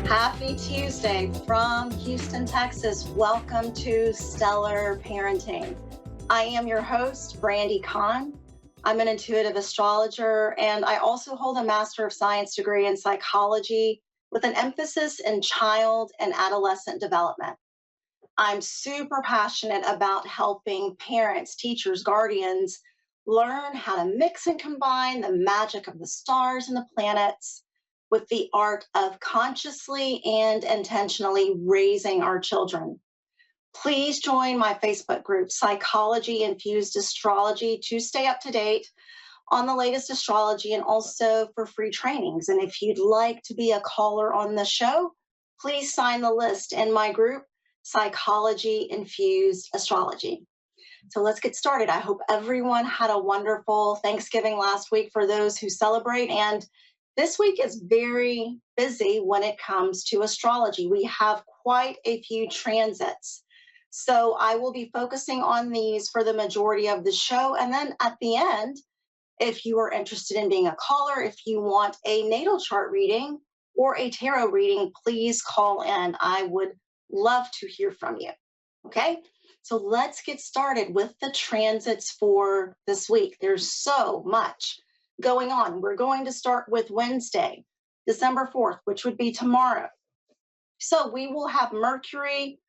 Happy Tuesday from Houston, Texas. Welcome to Stellar Parenting. I am your host, Brandi. I'm an intuitive astrologer, and I also hold a Master of Science degree in psychology with an emphasis in child and adolescent development. I'm super passionate about helping parents, teachers, guardians learn how to mix and combine the magic of the stars and the planets with the art of consciously and intentionally raising our children. Please join my Facebook group, Psychology Infused Astrology, to stay up to date on the latest astrology and also for free trainings. And if you'd like to be a caller on the show, please sign the list in my group, Psychology Infused Astrology. So let's get started. I hope everyone had a wonderful Thanksgiving last week for those who celebrate. And this week is very busy when it comes to astrology. We have quite a few transits. So I will be focusing on these for the majority of the show. And then at the end, if you are interested in being a caller, if you want a natal chart reading or a tarot reading, please call in. I would love to hear from you. Okay? So let's get started with the transits for this week. There's so much going on. We're going to start with Wednesday, December 4th, which would be tomorrow. So we will have Mercury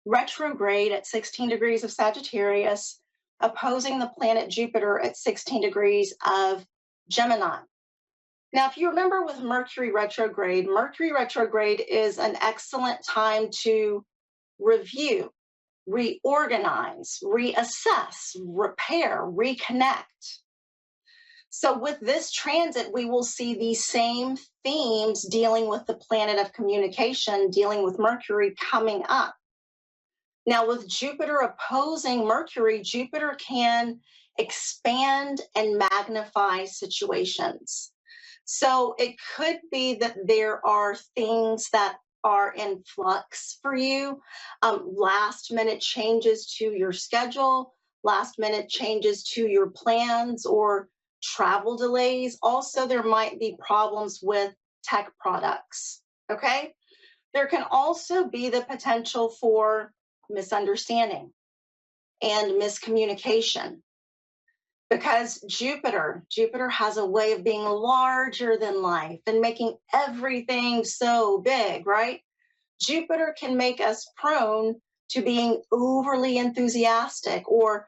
retrograde at 16 degrees of Sagittarius, opposing the planet Jupiter at 16 degrees of Gemini. Now, if you remember with Mercury retrograde is an excellent time to review, reorganize, reassess, repair, reconnect. So with this transit, we will see these same themes dealing with the planet of communication, dealing with Mercury coming up. Now, with Jupiter opposing Mercury, Jupiter can expand and magnify situations. So it could be that there are things that are in flux for you, last minute changes to your schedule, last minute changes to your plans, or travel delays. Also, there might be problems with tech products, okay? There can also be the potential for misunderstanding and miscommunication because Jupiter has a way of being larger than life and making everything so big, right? Jupiter can make us prone to being overly enthusiastic or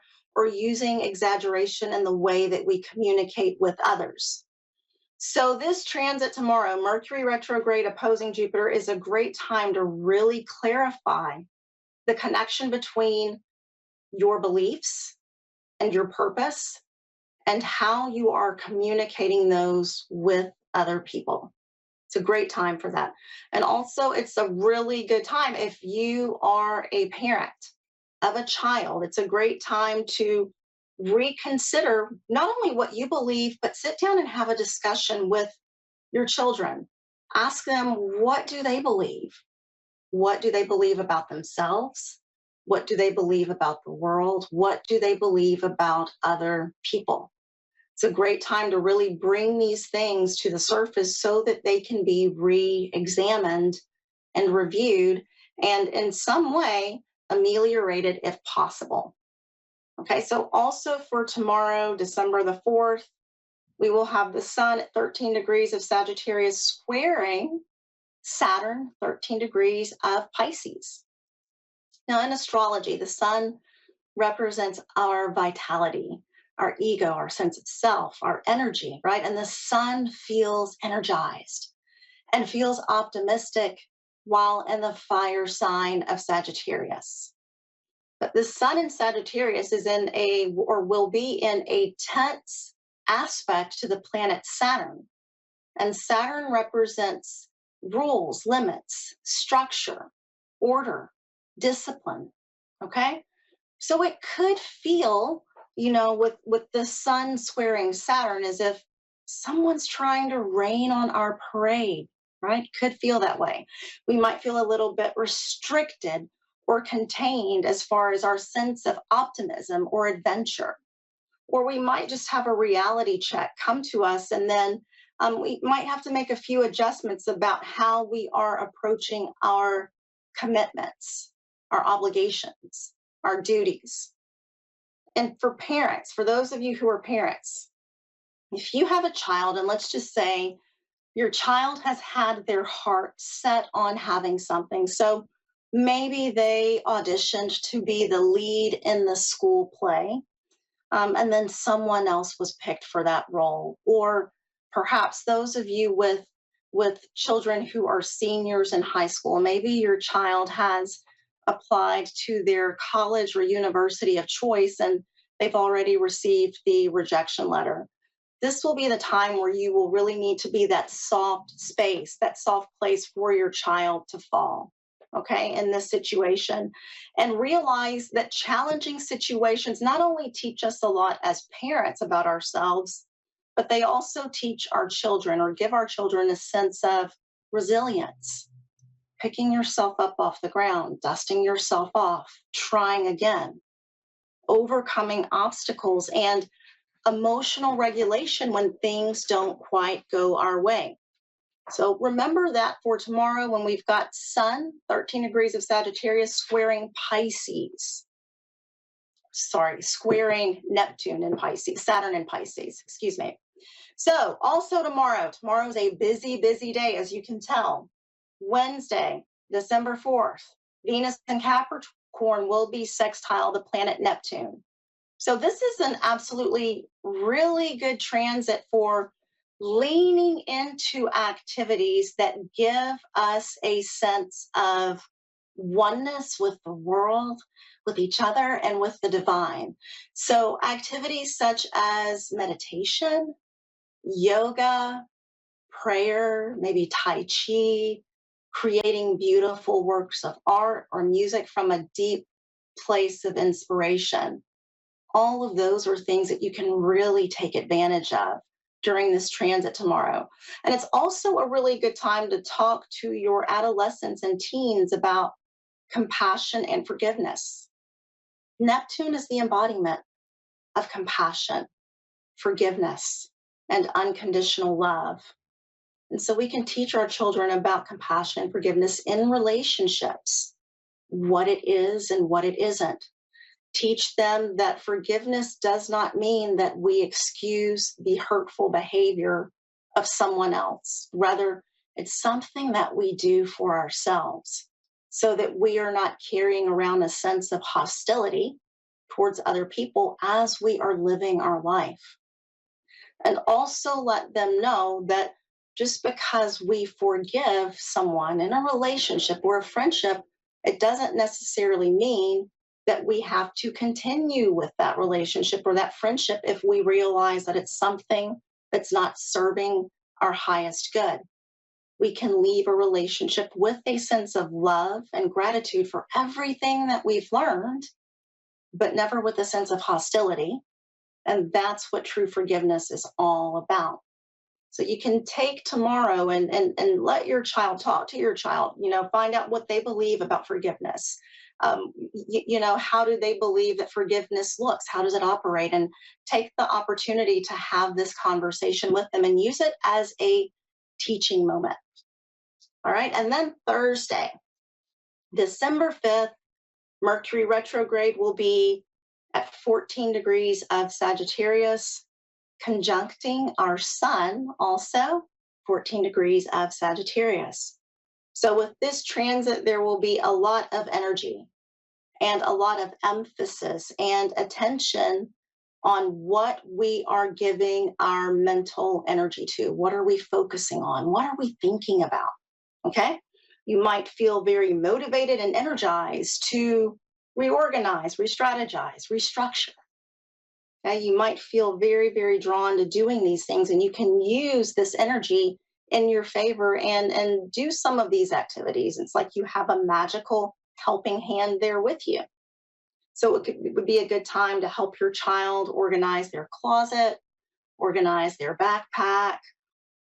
using exaggeration in the way that we communicate with others. So this transit tomorrow, Mercury retrograde opposing Jupiter, is a great time to really clarify the connection between your beliefs and your purpose and how you are communicating those with other people. It's a great time for that. And also, it's a really good time if you are a parent of a child. It's a great time to reconsider not only what you believe, but sit down and have a discussion with your children. Ask them, what do they believe? What do they believe about themselves? What do they believe about the world? What do they believe about other people? It's a great time to really bring these things to the surface so that they can be re-examined and reviewed and in some way ameliorated if possible. Okay, so also for tomorrow, December the 4th, we will have the sun at 13 degrees of Sagittarius squaring Saturn, 13 degrees of Pisces. Now in astrology, the sun represents our vitality, our ego, our sense of self, our energy, right? And the sun feels energized and feels optimistic while in the fire sign of Sagittarius. But the sun in Sagittarius is in will be in a tense aspect to the planet Saturn. And Saturn represents rules, limits, structure, order, discipline, okay? So it could feel, with the sun squaring Saturn as if someone's trying to rain on our parade, right? Could feel that way. We might feel a little bit restricted or contained as far as our sense of optimism or adventure. Or we might just have a reality check come to us and then We might have to make a few adjustments about how we are approaching our commitments, our obligations, our duties. And for parents, for those of you who are parents, if you have a child, and let's just say your child has had their heart set on having something. So maybe they auditioned to be the lead in the school play, and then someone else was picked for that role. Or perhaps those of you with children who are seniors in high school, maybe your child has applied to their college or university of choice and they've already received the rejection letter. This will be the time where you will really need to be that soft space, that soft place for your child to fall, okay, in this situation. And realize that challenging situations not only teach us a lot as parents about ourselves, but they also teach our children or give our children a sense of resilience, picking yourself up off the ground, dusting yourself off, trying again, overcoming obstacles, and emotional regulation when things don't quite go our way. So remember that for tomorrow when we've got Sun, 13 degrees of Sagittarius, squaring Pisces. Sorry, squaring Neptune in Pisces, Saturn in Pisces, excuse me. So also tomorrow's a busy, busy day, as you can tell. Wednesday, December 4th, Venus in Capricorn will be sextile the planet Neptune. So this is an absolutely really good transit for leaning into activities that give us a sense of oneness with the world, with each other, and with the divine. So activities such as meditation, yoga, prayer, maybe Tai Chi, creating beautiful works of art or music from a deep place of inspiration. All of those are things that you can really take advantage of during this transit tomorrow. And it's also a really good time to talk to your adolescents and teens about compassion and forgiveness. Neptune is the embodiment of compassion, forgiveness, and unconditional love. And so we can teach our children about compassion and forgiveness in relationships, what it is and what it isn't. Teach them that forgiveness does not mean that we excuse the hurtful behavior of someone else. Rather, it's something that we do for ourselves so that we are not carrying around a sense of hostility towards other people as we are living our life. And also let them know that just because we forgive someone in a relationship or a friendship, it doesn't necessarily mean that we have to continue with that relationship or that friendship if we realize that it's something that's not serving our highest good. We can leave a relationship with a sense of love and gratitude for everything that we've learned, but never with a sense of hostility. And that's what true forgiveness is all about. So you can take tomorrow and let your child talk to your child, find out what they believe about forgiveness. How do they believe that forgiveness looks? How does it operate? And take the opportunity to have this conversation with them and use it as a teaching moment. All right. And then Thursday, December 5th, Mercury retrograde will be at 14 degrees of Sagittarius, conjuncting our Sun, also 14 degrees of Sagittarius. So with this transit, there will be a lot of energy and a lot of emphasis and attention on what we are giving our mental energy to. What are we focusing on? What are we thinking about? Okay? You might feel very motivated and energized to reorganize, re-strategize, restructure. Okay? You might feel very, very drawn to doing these things, and you can use this energy in your favor and do some of these activities. It's like you have a magical helping hand there with you. So it would be a good time to help your child organize their closet, organize their backpack,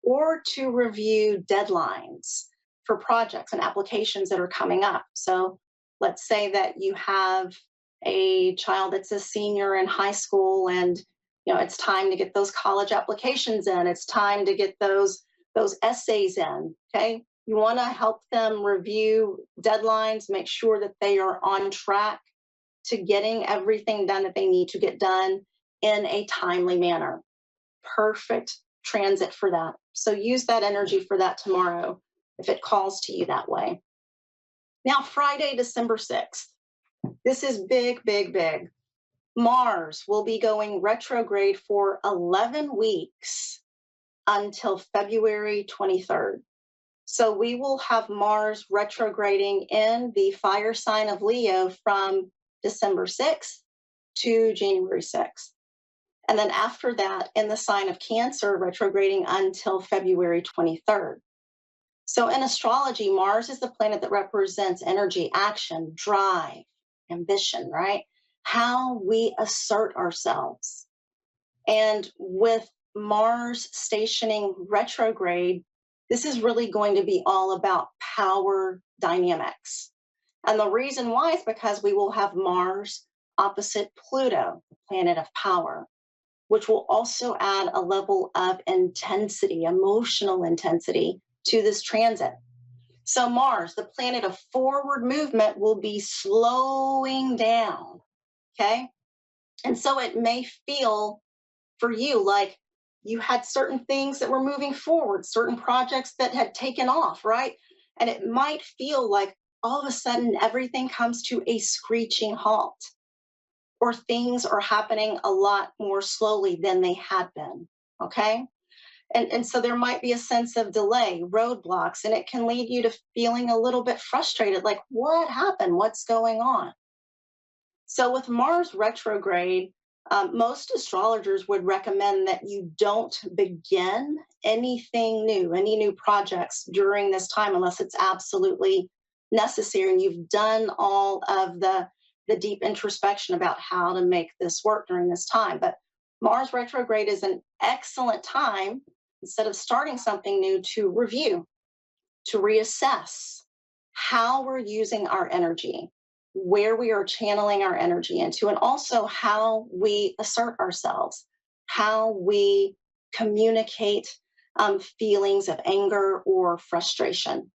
or to review deadlines for projects and applications that are coming up. So let's say that you have a child that's a senior in high school and It's time to get those college applications in. It's time to get those essays in. Okay. You want to help them review deadlines, make sure that they are on track to getting everything done that they need to get done in a timely manner. Perfect transit for that. So use that energy for that tomorrow if it calls to you that way. Now, Friday, December 6th. This is big, big, big. Mars will be going retrograde for 11 weeks until February 23rd. So we will have Mars retrograding in the fire sign of Leo from December 6th to January 6th. And then after that, in the sign of Cancer, retrograding until February 23rd. So in astrology, Mars is the planet that represents energy, action, drive, ambition, right? How we assert ourselves. And with Mars stationing retrograde, this is really going to be all about power dynamics. And the reason why is because we will have Mars opposite Pluto, the planet of power, which will also add a level of intensity, emotional intensity to this transit. So Mars, the planet of forward movement, will be slowing down, okay? And so it may feel for you like you had certain things that were moving forward, certain projects that had taken off, right? And it might feel like all of a sudden everything comes to a screeching halt, or things are happening a lot more slowly than they had been, okay? And so there might be a sense of delay, roadblocks, and it can lead you to feeling a little bit frustrated, like, what happened? What's going on? So with Mars retrograde, most astrologers would recommend that you don't begin anything new, any new projects during this time, unless it's absolutely necessary and you've done all of the deep introspection about how to make this work during this time. But Mars retrograde is an excellent time, instead of starting something new, to review, to reassess how we're using our energy, where we are channeling our energy into, and also how we assert ourselves, how we communicate feelings of anger or frustration.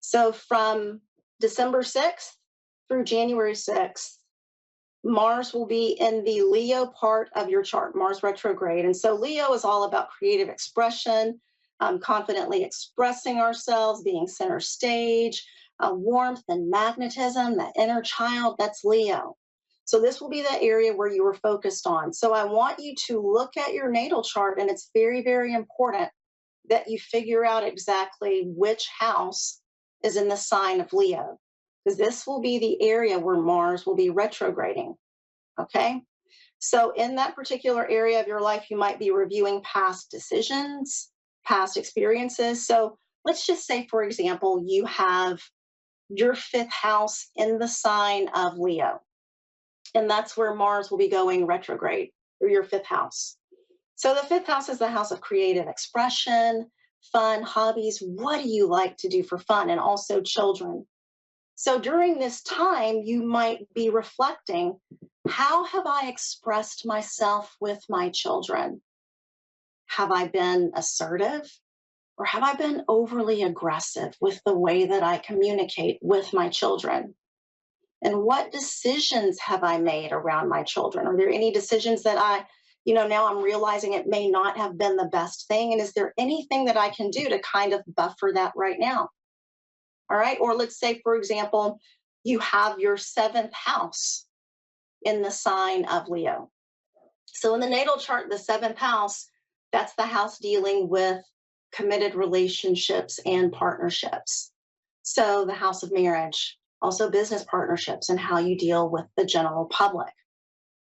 So from December 6th through January 6th, Mars will be in the Leo part of your chart, Mars retrograde. And so Leo is all about creative expression, confidently expressing ourselves, being center stage, warmth and magnetism, that inner child, that's Leo. So this will be the area where you are focused on. So I want you to look at your natal chart, and it's very, very important that you figure out exactly which house is in the sign of Leo, because this will be the area where Mars will be retrograding, okay? So in that particular area of your life, you might be reviewing past decisions, past experiences. So let's just say, for example, you have your fifth house in the sign of Leo, and that's where Mars will be going retrograde, through your fifth house. So the fifth house is the house of creative expression, fun, hobbies. What do you like to do for fun? And also children. So during this time, you might be reflecting, how have I expressed myself with my children? Have I been assertive, or have I been overly aggressive with the way that I communicate with my children? And what decisions have I made around my children? Are there any decisions that now I'm realizing it may not have been the best thing? And is there anything that I can do to kind of buffer that right now? All right. Or let's say, for example, you have your seventh house in the sign of Leo. So in the natal chart, the seventh house, that's the house dealing with committed relationships and partnerships. So the house of marriage, also business partnerships, and how you deal with the general public.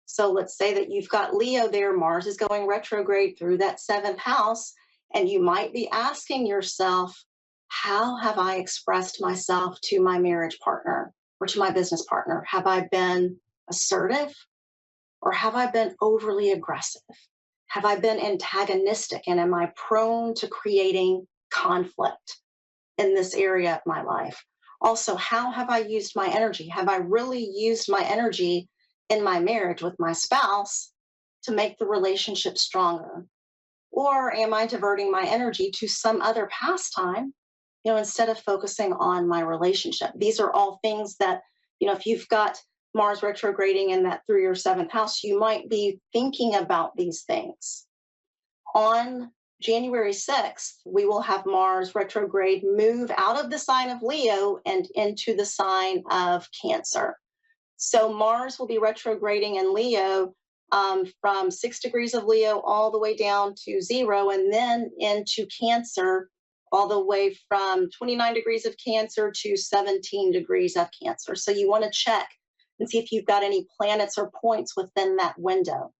So let's say that you've got Leo there, Mars is going retrograde through that seventh house, and you might be asking yourself, how have I expressed myself to my marriage partner or to my business partner? Have I been assertive, or have I been overly aggressive? Have I been antagonistic, and am I prone to creating conflict in this area of my life? Also, how have I used my energy? Have I really used my energy in my marriage with my spouse to make the relationship stronger? Or am I diverting my energy to some other pastime, instead of focusing on my relationship? These are all things that, if you've got Mars retrograding in that 3rd or 7th house, you might be thinking about these things. On January 6th, we will have Mars retrograde move out of the sign of Leo and into the sign of Cancer. So Mars will be retrograding in Leo from 6 degrees of Leo all the way down to 0, and then into Cancer all the way from 29 degrees of Cancer to 17 degrees of Cancer. So you want to check and see if you've got any planets or points within that window.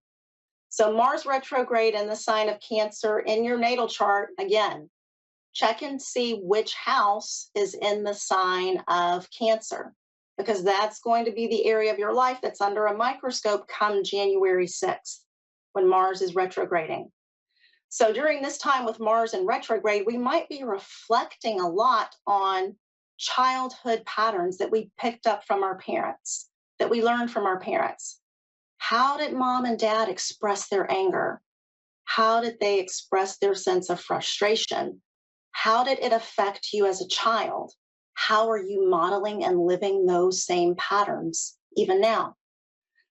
So Mars retrograde in the sign of Cancer in your natal chart, again, check and see which house is in the sign of Cancer, because that's going to be the area of your life that's under a microscope come January 6th, when Mars is retrograding. So during this time with Mars in retrograde, we might be reflecting a lot on childhood patterns that we picked up from our parents, that we learned from our parents. How did mom and dad express their anger? How did they express their sense of frustration? How did it affect you as a child? How are you modeling and living those same patterns even now?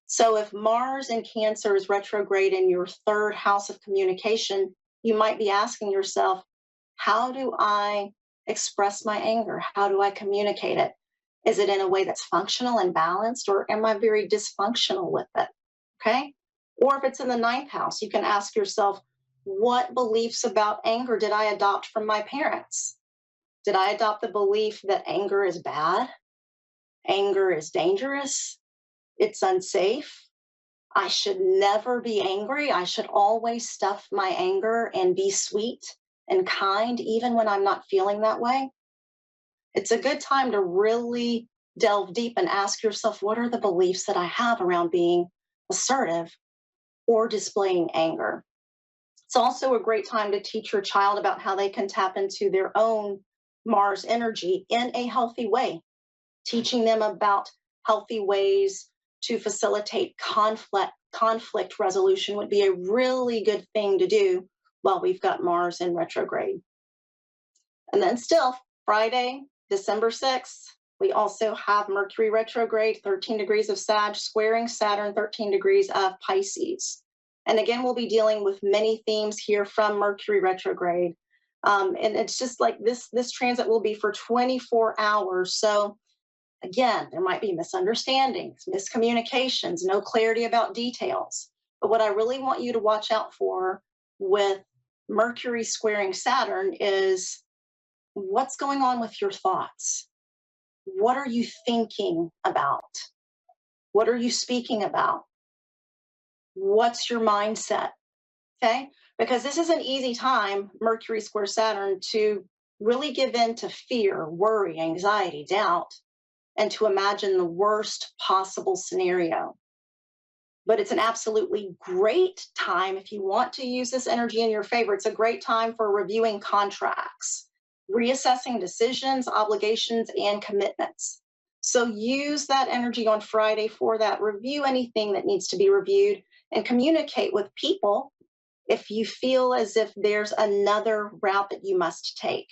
So if Mars in Cancer is retrograde in your 3rd house of communication, you might be asking yourself, how do I express my anger? How do I communicate it? Is it in a way that's functional and balanced, or am I very dysfunctional with it? Okay. Or if it's in the 9th house, you can ask yourself, what beliefs about anger did I adopt from my parents? Did I adopt the belief that anger is bad? Anger is dangerous? It's unsafe? I should never be angry. I should always stuff my anger and be sweet and kind, even when I'm not feeling that way? It's a good time to really delve deep and ask yourself, what are the beliefs that I have around being assertive or displaying anger? It's also a great time to teach your child about how they can tap into their own Mars energy in a healthy way, teaching them about healthy ways to facilitate conflict resolution would be a really good thing to do while we've got Mars in retrograde. And then still, Friday, December 6th, we also have Mercury retrograde, 13 degrees of Sag, squaring Saturn, 13 degrees of Pisces. And again, we'll be dealing with many themes here from Mercury retrograde. And it's just like this transit will be for 24 hours. So again, there might be misunderstandings, miscommunications, no clarity about details. But what I really want you to watch out for with Mercury squaring Saturn is what's going on with your thoughts. What are you thinking about? What are you speaking about? What's your mindset? Okay? Because this is an easy time, Mercury square Saturn, to really give in to fear, worry, anxiety, doubt, and to imagine the worst possible scenario. But it's an absolutely great time if you want to use this energy in your favor. It's a great time for reviewing contracts, reassessing decisions, obligations, and commitments. So use that energy on Friday for that. Review anything that needs to be reviewed and communicate with people if you feel as if there's another route that you must take.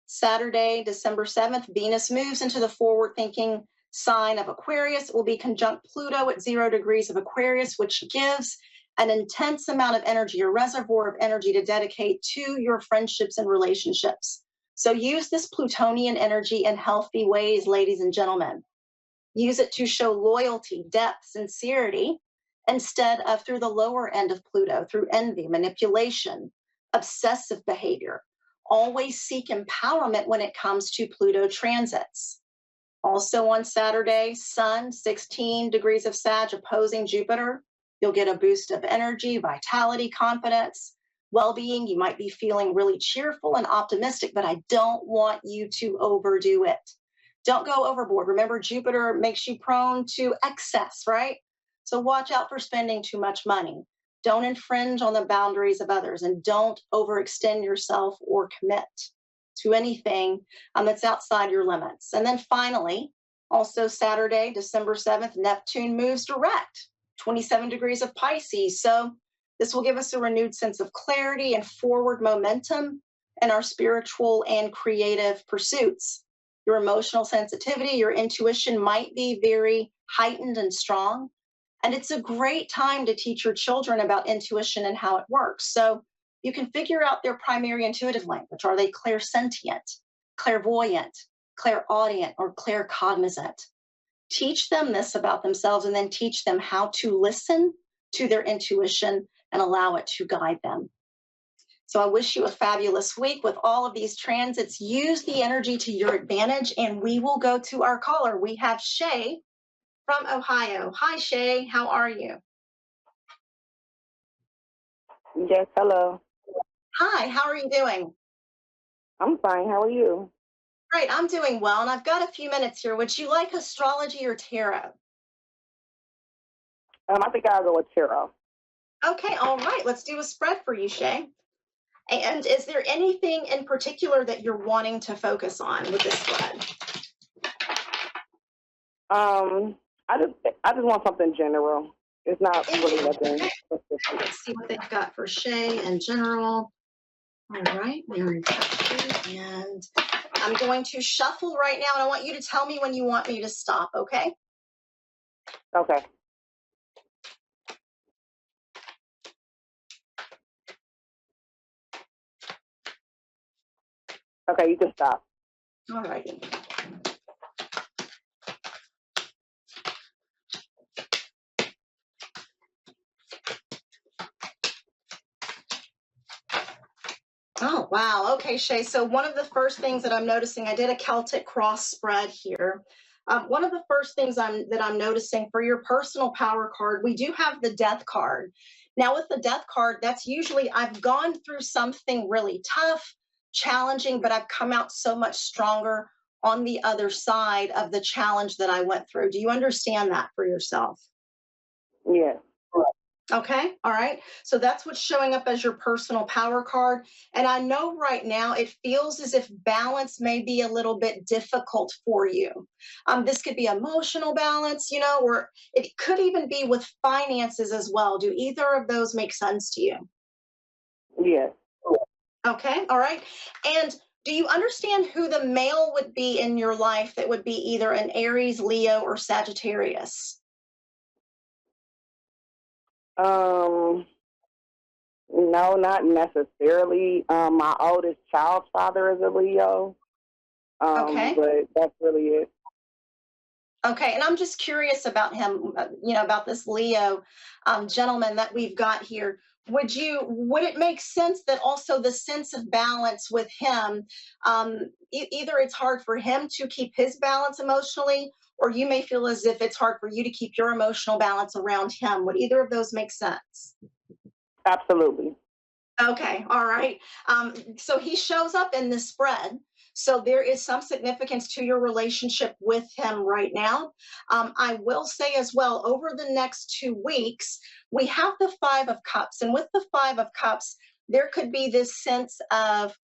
Saturday, December 7th, Venus moves into the forward-thinking sign of Aquarius. It will be conjunct Pluto at 0 degrees of Aquarius, which gives an intense amount of energy, a reservoir of energy to dedicate to your friendships and relationships. So use this Plutonian energy in healthy ways, ladies and gentlemen. Use it to show loyalty, depth, sincerity, instead of through the lower end of Pluto, through envy, manipulation, obsessive behavior. Always seek empowerment when it comes to Pluto transits. Also on Saturday, Sun, 16 degrees of Sag, opposing Jupiter. You'll get a boost of energy, vitality, confidence, well-being. You might be feeling really cheerful and optimistic, but I don't want you to overdo it. Don't go overboard. Remember, Jupiter makes you prone to excess, right? So watch out for spending too much money. Don't infringe on the boundaries of others, and don't overextend yourself or commit to anything that's outside your limits. And then finally, also Saturday, December 7th, Neptune moves direct 27 degrees of Pisces. So this will give us a renewed sense of clarity and forward momentum in our spiritual and creative pursuits. Your emotional sensitivity, your intuition might be very heightened and strong. And it's a great time to teach your children about intuition and how it works. So you can figure out their primary intuitive language. Are they clairsentient, clairvoyant, clairaudient, or claircognizant? Teach them this about themselves and then teach them how to listen to their intuition and allow it to guide them. So I wish you a fabulous week with all of these transits. Use the energy to your advantage, and we will go to our caller. We have Shay from Ohio. Hi, Shay. How are you? Yes, hello. Hi, how are you doing? I'm fine. How are you? Great, I'm doing well, and I've got a few minutes here. Would you like astrology or tarot? I think I'll go with tarot. Okay, all right. Let's do a spread for you, Shay. And is there anything in particular that you're wanting to focus on with this spread? I just want something general. It's not really nothing specific. Let's see what they've got for Shay in general. All right, Mary. And I'm going to shuffle right now, and I want you to tell me when you want me to stop, okay? Okay. Okay, you can stop. All righty. Oh, wow. Okay, Shay. So one of the first things that I'm noticing, I did a Celtic cross spread here. One of the first things that I'm noticing for your personal power card, we do have the death card. Now with the death card, that's usually I've gone through something really tough, challenging, but I've come out so much stronger on the other side of the challenge that I went through. Do you understand that for yourself? Yes. Okay, all right. So that's what's showing up as your personal power card. And I know right now it feels as if balance may be a little bit difficult for you. This could be emotional balance, or it could even be with finances as well. Do either of those make sense to you? Yes. Okay, all right. And do you understand who the male would be in your life that would be either an Aries, Leo, or Sagittarius? No, not necessarily. My oldest child's father is a Leo. Okay. But that's really it. Okay, and I'm just curious about him, about this Leo gentleman that we've got here. Would it make sense that also the sense of balance with him, either it's hard for him to keep his balance emotionally, or you may feel as if it's hard for you to keep your emotional balance around him. Would either of those make sense? Absolutely. Okay, all right. So he shows up in this spread. So there is some significance to your relationship with him right now. I will say as well, over the next 2 weeks, we have the Five of Cups. And with the Five of Cups, there could be this sense of,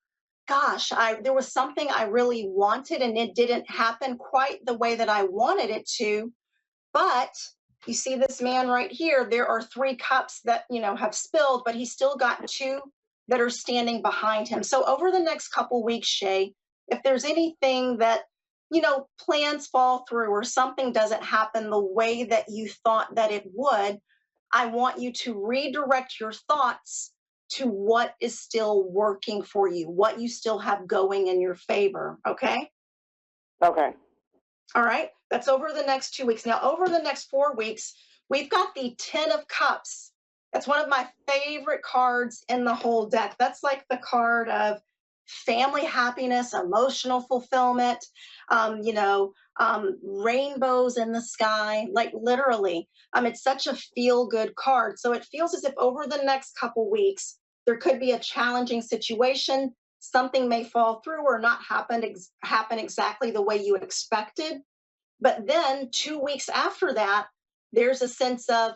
gosh, there was something I really wanted and it didn't happen quite the way that I wanted it to. But you see this man right here, there are 3 cups that, have spilled, but he's still got 2 that are standing behind him. So over the next couple weeks, Shay, if there's anything that, plans fall through or something doesn't happen the way that you thought that it would, I want you to redirect your thoughts to what is still working for you, what you still have going in your favor. Okay? Okay. All right, that's over the next 2 weeks. Now, over the next 4 weeks, we've got the 10 of Cups. That's one of my favorite cards in the whole deck. That's like the card of family happiness, emotional fulfillment, rainbows in the sky, like literally. It's such a feel-good card. So it feels as if over the next couple weeks, there could be a challenging situation. Something may fall through or not happen exactly the way you expected. But then 2 weeks after that, there's a sense of,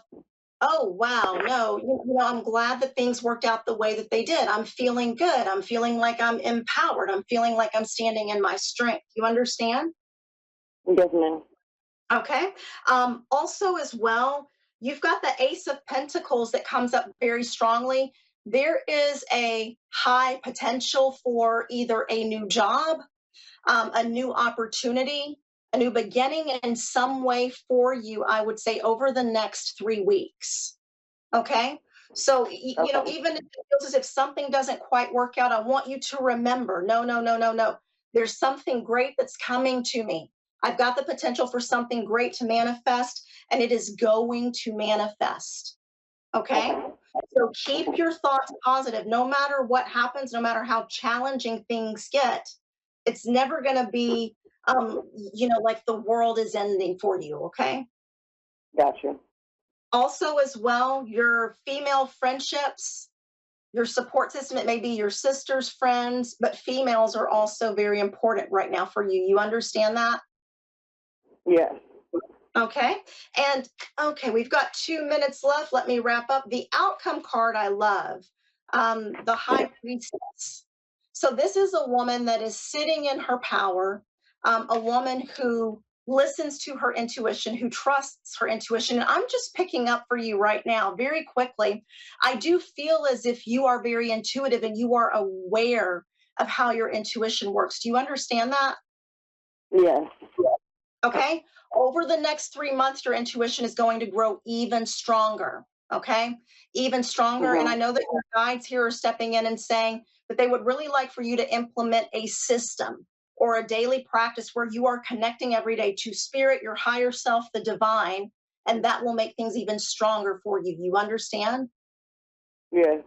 oh, wow, no, I'm glad that things worked out the way that they did. I'm feeling good. I'm feeling like I'm empowered. I'm feeling like I'm standing in my strength. You understand? Yes, ma'am. Okay. Also, as well, You've got the Ace of Pentacles that comes up very strongly. There is a high potential for either a new job, a new opportunity, a new beginning in some way for you, I would say, over the next 3 weeks. Okay. So, Okay. even if it feels as if something doesn't quite work out, I want you to remember no, no, no, no, no. There's something great that's coming to me. I've got the potential for something great to manifest, and it is going to manifest. Okay. Okay. So keep your thoughts positive no matter what happens, no matter how challenging things get. It's never going to be, like the world is ending for you. Okay. Gotcha. Also, as well, your female friendships, your support system, it may be your sister's friends, but females are also very important right now for you. You understand that? Yes. Okay. And okay, we've got 2 minutes left. Let me wrap up. The outcome card I love, the High Priestess. So, this is a woman that is sitting in her power, a woman who listens to her intuition, who trusts her intuition. And I'm just picking up for you right now, very quickly. I do feel as if you are very intuitive and you are aware of how your intuition works. Do you understand that? Yes. Okay. Over the next 3 months, your intuition is going to grow even stronger. Okay. Even stronger. And I Mhm. know that your guides here are stepping in and saying that they would really like for you to implement a system or a daily practice where you are connecting every day to spirit, your higher self, the divine, and that will make things even stronger for you. You understand? Yes.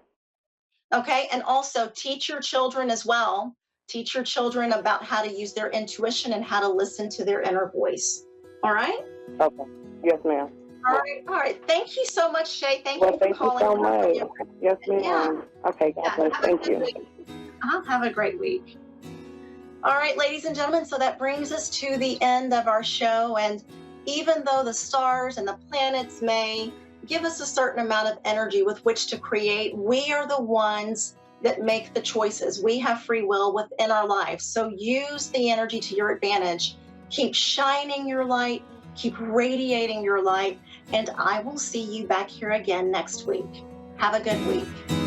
Okay. And also teach your children as well. Teach your children about how to use their intuition and how to listen to their inner voice. All right. Okay. Yes, ma'am. All right. All right. Thank you so much, Shay. Thank Well, you for thank you calling. so I really much. Yes, appreciate it. Yeah. ma'am. Okay, God Yeah. bless. Have a Thank good you. week. Have a great week. All right, ladies and gentlemen. So that brings us to the end of our show. And even though the stars and the planets may give us a certain amount of energy with which to create, we are the ones that make the choices. We have free will within our lives. So use the energy to your advantage. Keep shining your light, keep radiating your light, and I will see you back here again next week. Have a good week.